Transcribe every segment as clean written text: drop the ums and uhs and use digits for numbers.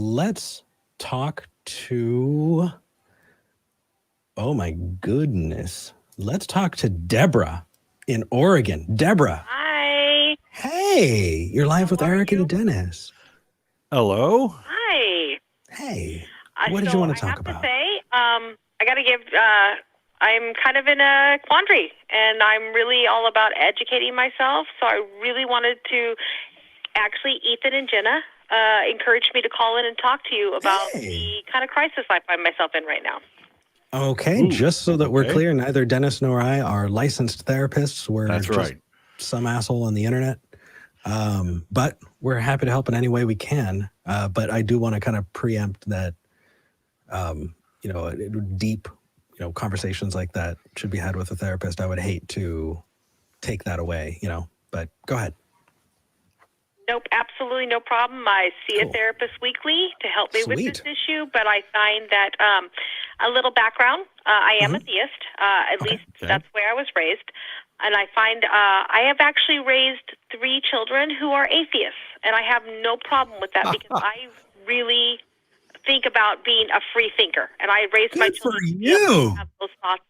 Let's talk to, oh my goodness. Let's talk to Deborah in Oregon. Deborah. Hi. Hey, you're live with Eric and Dennis. Hello. Hi. Hey, what did you want to talk about? I have to say, I got to give, I'm kind of in a quandary, and I'm really all about educating myself, so I really wanted to, actually, Ethan and Jenna encouraged me to call in and talk to you about the kind of crisis I find myself in right now. Okay, just so that we're clear, neither Dennis nor I are licensed therapists. We're just some asshole on the internet. But we're happy to help in any way we can. But I do want to kind of preempt that, deep, conversations like that should be had with a therapist. I would hate to take that away, but go ahead. Nope, absolutely no problem. I see a therapist weekly to help me with this issue, but I find that a little background, I am a theist, at least that's where I was raised, and I find I have actually raised 3 children who are atheists, and I have no problem with that because I really think about being a free thinker, and I raised my children to have those thoughts.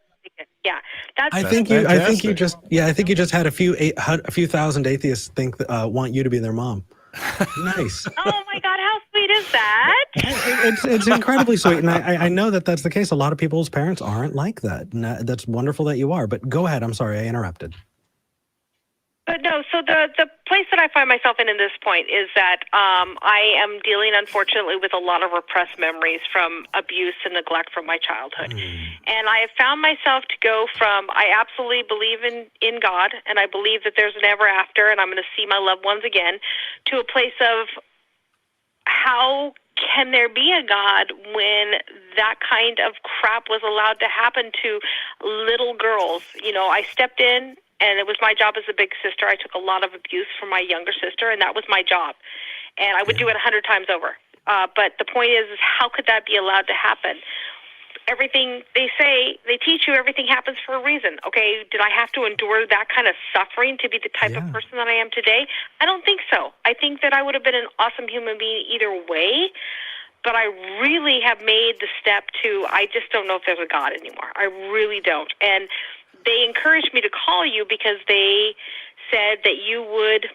Yeah, I think you just had a few thousand atheists want you to be their mom. Nice. Oh my God, how sweet is that? It's incredibly sweet, and I know that that's the case. A lot of people's parents aren't like that. And that's wonderful that you are. But go ahead. I'm sorry I interrupted. But no, so the place that I find myself in this point is that I am dealing, unfortunately, with a lot of repressed memories from abuse and neglect from my childhood. And I have found myself to go from, I absolutely believe in God, and I believe that there's an ever after, and I'm going to see my loved ones again, to a place of how can there be a God when that kind of crap was allowed to happen to little girls? I stepped in, and it was my job as a big sister. I took a lot of abuse from my younger sister, and that was my job. And I would do it 100 times over. But the point is how could that be allowed to happen? Everything they teach you everything happens for a reason. Okay, did I have to endure that kind of suffering to be the type of person that I am today? I don't think so. I think that I would have been an awesome human being either way. But I really have made the step to, I just don't know if there's a God anymore. I really don't. And they encouraged me to call you because they said that you would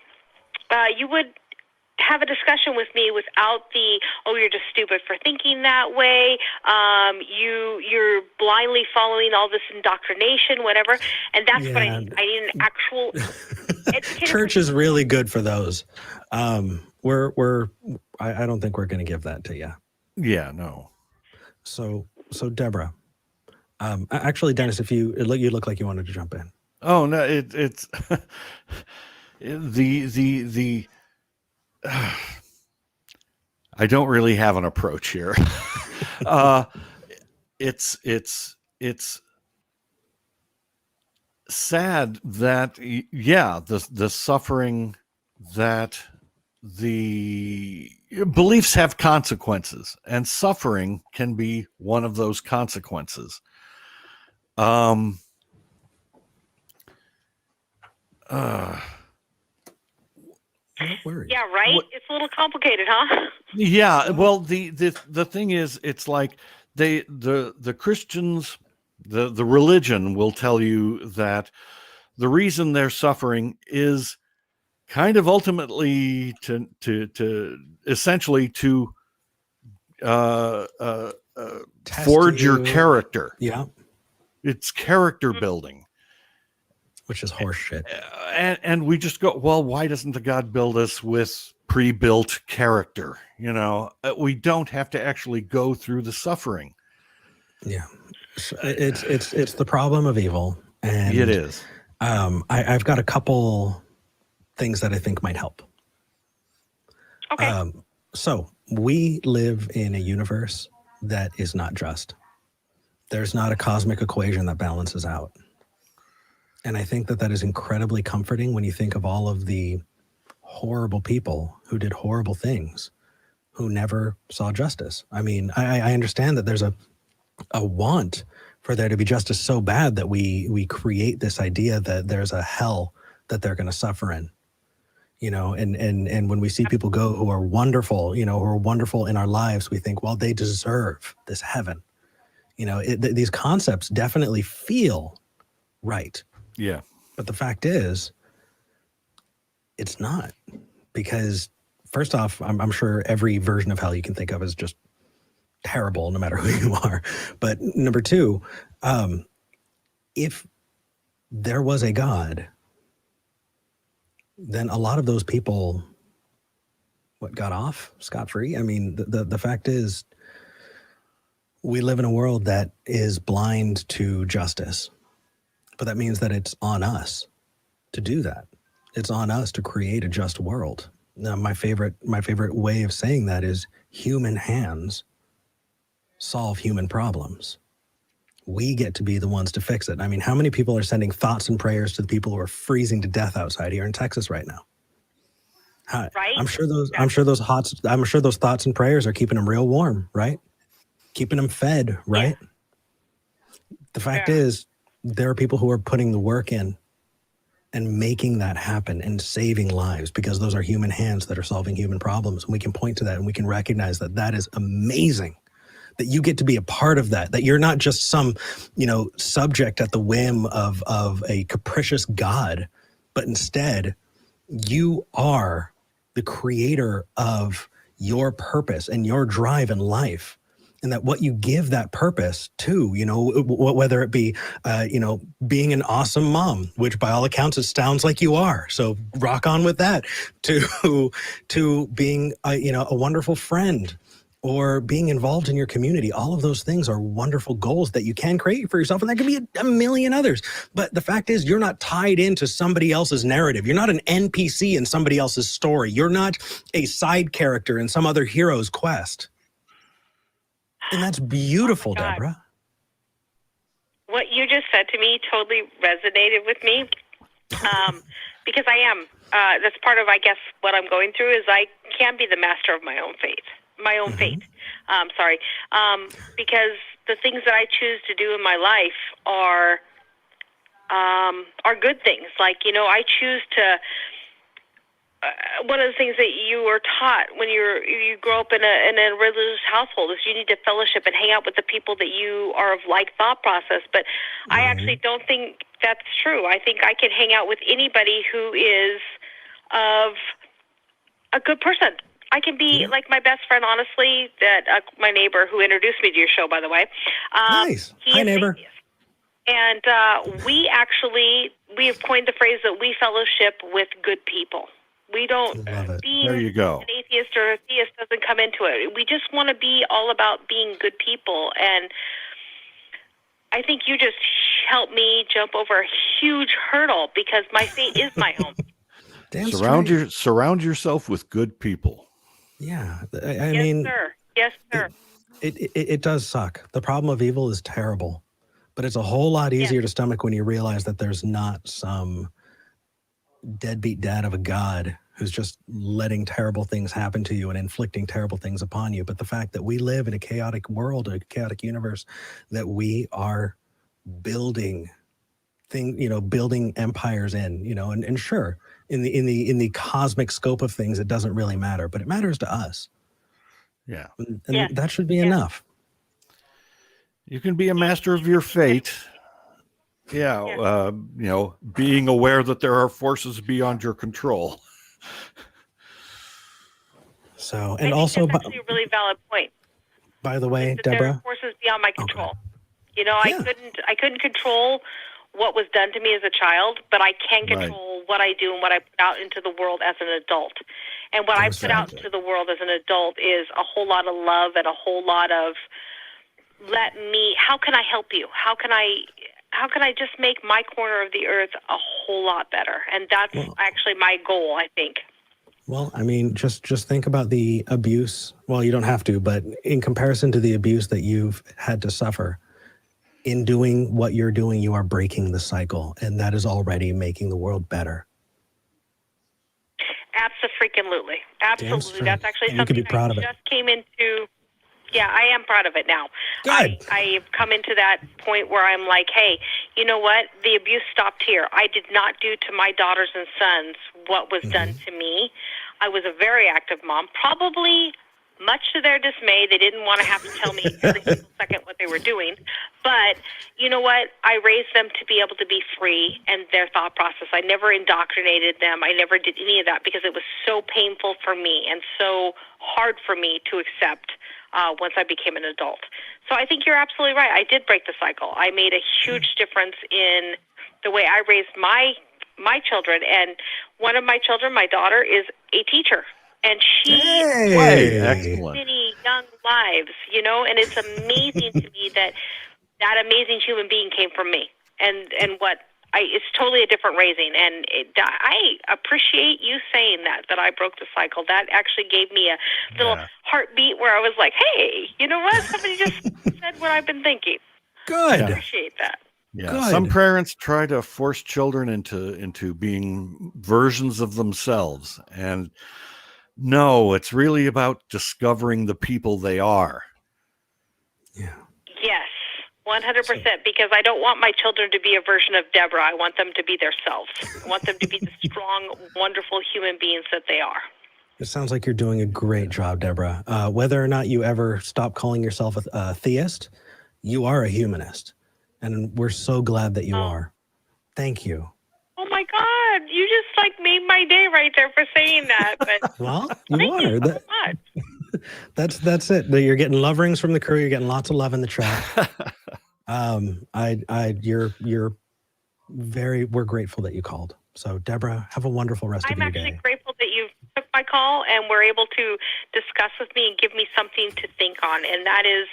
have a discussion with me without the, you're just stupid for thinking that way. You're blindly following all this indoctrination, whatever. And that's what I need. I need an actual Church is really good for those. I don't think we're going to give that to you. Yeah, no. So Deborah, actually, Dennis, you look like you wanted to jump in. Oh no, it's the I don't really have an approach here. It's sad that the suffering that the beliefs have consequences, and suffering can be one of those consequences. Don't worry. Yeah, right? It's a little complicated, huh? Yeah, well, the thing is, it's like the Christians, the religion will tell you that the reason they're suffering is kind of ultimately to essentially to forge your character. Yeah, it's character building, which is horseshit. And we just go, well, why doesn't the God build us with pre-built character? We don't have to actually go through the suffering. Yeah, it's the problem of evil, and it is. I've got a couple things that I think might help. Okay. So we live in a universe that is not just. There's not a cosmic equation that balances out. And I think that is incredibly comforting when you think of all of the horrible people who did horrible things, who never saw justice. I mean, I understand that there's a want for there to be justice so bad that we create this idea that there's a hell that they're going to suffer in. and when we see people go who are wonderful, who are wonderful in our lives, we think, well, they deserve this heaven. These concepts definitely feel right. Yeah. But the fact is, it's not, because first off, I'm sure every version of hell you can think of is just terrible, no matter who you are. But number two, if there was a God, then a lot of those people, got off scot-free? I mean, the fact is, we live in a world that is blind to justice, but that means that it's on us to do that. It's on us to create a just world. Now, my favorite way of saying that is human hands solve human problems. We get to be the ones to fix it. I mean, how many people are sending thoughts and prayers to the people who are freezing to death outside here in Texas right now? Right? I'm sure those thoughts and prayers are keeping them real warm, right? Keeping them fed, right? Yeah. The fact is, there are people who are putting the work in and making that happen and saving lives, because those are human hands that are solving human problems. And we can point to that and we can recognize that that is amazing, that you get to be a part of that, that you're not just some, subject at the whim of a capricious God, but instead you are the creator of your purpose and your drive in life. And that what you give that purpose to, whether it be, being an awesome mom, which by all accounts, it sounds like you are. So rock on with that, to being, a wonderful friend, or being involved in your community. All of those things are wonderful goals that you can create for yourself. And there could be a million others. But the fact is, you're not tied into somebody else's narrative. You're not an NPC in somebody else's story. You're not a side character in some other hero's quest. And that's beautiful, Deborah. What you just said to me totally resonated with me, because I am. That's part of, I guess, what I'm going through is I can be the master of my own fate. Because the things that I choose to do in my life are good things. Like, I choose to. One of the things that you are taught when you grow up in a religious household is you need to fellowship and hang out with the people that you are of like thought process. But I actually don't think that's true. I think I can hang out with anybody who is of a good person. I can be like my best friend, honestly, that my neighbor who introduced me to your show, by the way. Nice. Hi, neighbor. And we have coined the phrase that we fellowship with good people. We don't, being there you go. an atheist or a theist doesn't come into it. We just want to be all about being good people. And I think you just helped me jump over a huge hurdle, because my fate is my own. Surround yourself with good people. Yeah. Yes, sir. It does suck. The problem of evil is terrible, but it's a whole lot easier to stomach when you realize that there's not some deadbeat dad of a God who's just letting terrible things happen to you and inflicting terrible things upon you. But the fact that we live in a chaotic world, a chaotic universe, that we are building building empires in, and sure, in the cosmic scope of things, it doesn't really matter, but it matters to us. Yeah. And that should be enough. You can be a master of your fate. Yeah. Being aware that there are forces beyond your control. So, and also, that's actually a really valid point. By the way, Deborah, Deborah, there are forces beyond my control. Okay. I couldn't control what was done to me as a child, but I can control what I do and what I put out into the world as an adult. And what I put out into the world as an adult is a whole lot of love and a whole lot of how can I help you? How can I just make my corner of the earth a whole lot better? And that's actually my goal, I think. Well, I mean, just think about the abuse. Well, you don't have to, but in comparison to the abuse that you've had to suffer, in doing what you're doing, you are breaking the cycle, and that is already making the world better. Absolutely. That's actually something you could be proud of it. Just came into. Yeah, I am proud of it now. Good. I've come into that point where I'm like, hey, you know what? The abuse stopped here. I did not do to my daughters and sons what was done to me. I was a very active mom, probably much to their dismay. They didn't want to have to tell me every single second what they were doing. But you know what? I raised them to be able to be free in their thought process. I never indoctrinated them. I never did any of that because it was so painful for me and so hard for me to accept once I became an adult. So I think you're absolutely right. I did break the cycle. I made a huge difference in the way I raised my children. And one of my children, my daughter, is a teacher. And she Excellent. many young lives, you know, and it's amazing to me that amazing human being came from me. And it's totally a different raising. And I appreciate you saying that I broke the cycle. That actually gave me a little heartbeat where I was like, hey, you know what? Somebody just said what I've been thinking. Good. I appreciate that. Yeah. Good. Some parents try to force children into being versions of themselves. And no, it's really about discovering the people they are. Yeah. Yes. 100%, because I don't want my children to be a version of Deborah. I want them to be themselves. I want them to be the strong, wonderful human beings that they are. It sounds like you're doing a great job, Deborah. Whether or not you ever stop calling yourself a theist, you are a humanist. And we're so glad that you are. Thank you. Oh, my God. You just, made my day right there for saying that. But well, you thank are. you so much. That's it. You're getting love rings from the crew. You're getting lots of love in the chat. We're grateful that you called. So Deborah, have a wonderful rest of your day. I'm actually grateful that you took my call and were able to discuss with me and give me something to think on. And that is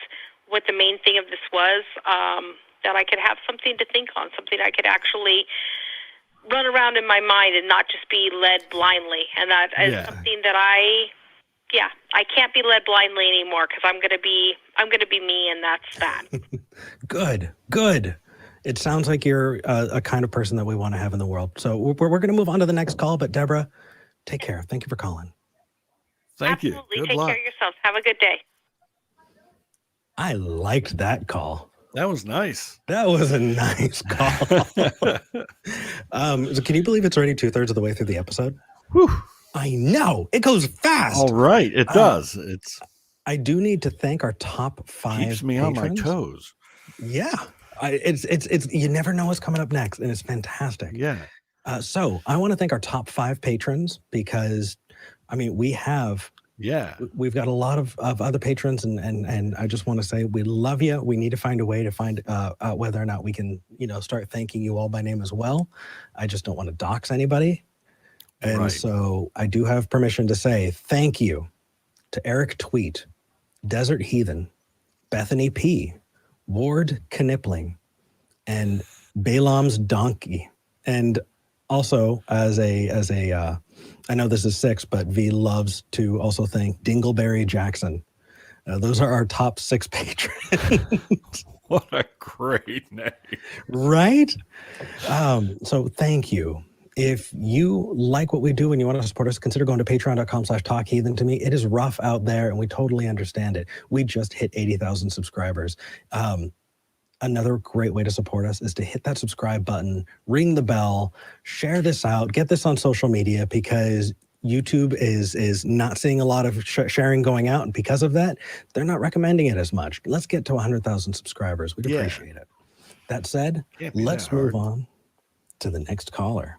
what the main thing of this was, that I could have something to think on, something I could actually run around in my mind and not just be led blindly. And that is something that I can't be led blindly anymore because I'm going to be me, and that's that. Good. It sounds like you're a kind of person that we want to have in the world. So we're going to move on to the next call. But Deborah, take care. Thank you for calling. Thank you. Absolutely. Good Take luck. care of yourselves. Have a good day. I liked that call. That was nice. That was a nice call. So can you believe it's already 2/3 of the way through the episode? Whew. I know. It goes fast. All right. It does. I do need to thank our top 5 keeps me on my patrons. toes. Yeah. It's you never know what's coming up next, and it's fantastic. Yeah. So I want to thank our top 5 patrons because, we've got a lot of other patrons, and I just want to say we love you. We need to find a way to find out whether or not we can, start thanking you all by name as well. I just don't want to dox anybody. And so I do have permission to say thank you to Eric Tweet, Desert Heathen, Bethany P, Ward Knipling, and Balaam's Donkey. And also as a I know this is 6, but V loves to also thank Dingleberry Jackson. Those are our top 6 patrons. What a great name. Right? So thank you. If you like what we do and you want to support us, consider going to patreon.com/talkheathen to me. It is rough out there, and we totally understand it. We just hit 80,000 subscribers. Another great way to support us is to hit that subscribe button, ring the bell, share this out, get this on social media, because YouTube is not seeing a lot of sharing going out. And because of that, they're not recommending it as much. Let's get to 100,000 subscribers. We'd appreciate it. That said, let's move on to the next caller.